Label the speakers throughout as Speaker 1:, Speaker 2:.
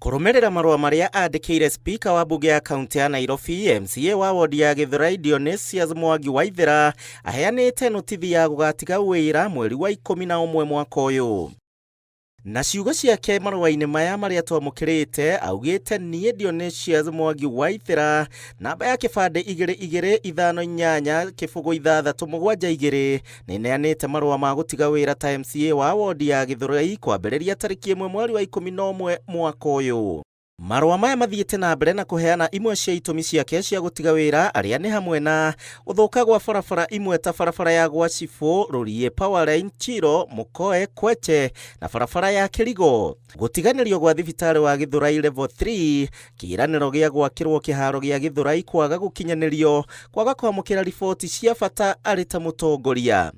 Speaker 1: Kurumerera marua maria andikire spika wa bunge ya kaunti ya Nairobi, MCA wa wodi ya Githurai Dionysius Mwangi Waithera aheanite notithi ya gugatiga wira mweri wa 11 mwaka uyu. Na ciugo ciake marua-ini maya maria twamukirite augite nie Dionysius Mwangi Waithera namba ya kibande 2258 kibugu 672 nineanite marua ma gutiga wira ta MCA wa wodi ya Githurai kwambiriria tariki 1 mweri wa 11 mwaka uyu. Marua maya mathiite na mbere na kuheana imwe cia itumi ciake cia gutiga wira aria ni hamwe na uthuka gwa barabara imwe ta barabara ya gwa Cibo, Rurie, Powerline, Chiro, Mukoe, Kweche na barabara ya Kirigo, gutiganirio gwa thibitari wa Githurai level 3, kiiraniro gia gwakirwo kiharo gia Githurai kwaga gukinyanirio, kwaga kwamukira riboti cia bata ari ta mutongoria.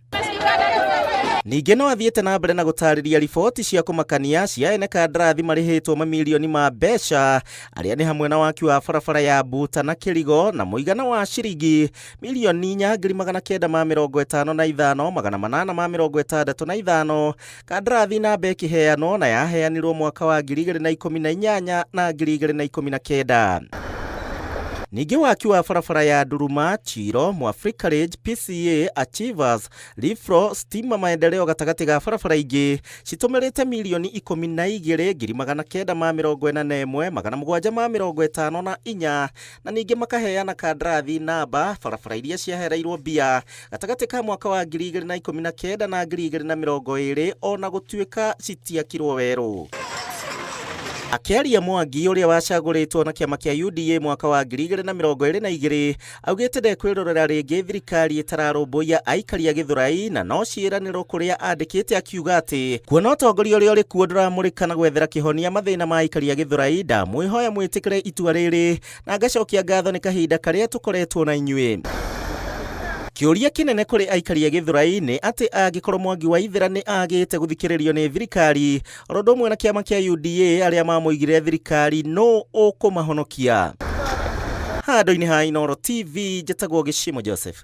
Speaker 1: Ningĩ no athiĩte na mbere na gũtarĩria riboti cia kũmakania cia ene kandarathi marĩhĩtwo mamilioni ma mbeca arĩa nĩ hamwe na waki wa barabara ya Mbuta na Kirigo na mũigana wa ciringi milioni 4,955,865 kandarathi namba ĩkĩheanwo na yaheanirwo mwaka wa 2018 na 2019. Ningĩ waki wa barabara ya Duruma, Chiro, Mwafrika Ridge, PCA, Achievers, Lifro, Stima maendeleo gatagati ga barabara ingĩ citũmĩrĩte milioni 12,941,754 na ningĩ makaheana kandarathi namba barabara iria ciahereirwo mbia gatagati ka mwaka wa 2019 na 2020 ona gũtuĩka citiakirwo werũ. Akiaria Mwangi uria wacagũrĩtwo na kiama kia UDA mwaka wa 2022 augĩte ndekwĩrorera rĩngĩ thirikari ĩtararũmbũiya aikari a Githurai na no ciĩranĩro kũrĩa andĩkĩte akiuga atĩ kuona ũtongoria ũrĩa ũrĩ kuo ndũramũrĩka na gwethera kĩhonia mathĩna ma aikari a Githurai, ndamwĩhoya mwĩtĩkĩre itua rĩrĩ na ngacokia ngatho nĩ kahinda karĩa tũkoretwo na inyuĩ. Kĩũria kĩnene kũrĩ aikari a Githurai nĩ atĩ angĩkorwo Mwangi Waithera nĩ agĩte gũthikĩrĩrio nĩ thirikari oro ũndũ ũmwe na kĩama kĩa UDA arĩa mamũigire thirikari no ũkũmahonokia. Handũ-inĩ ha Inooro TV, njĩtagwo Gĩcimo Joseph.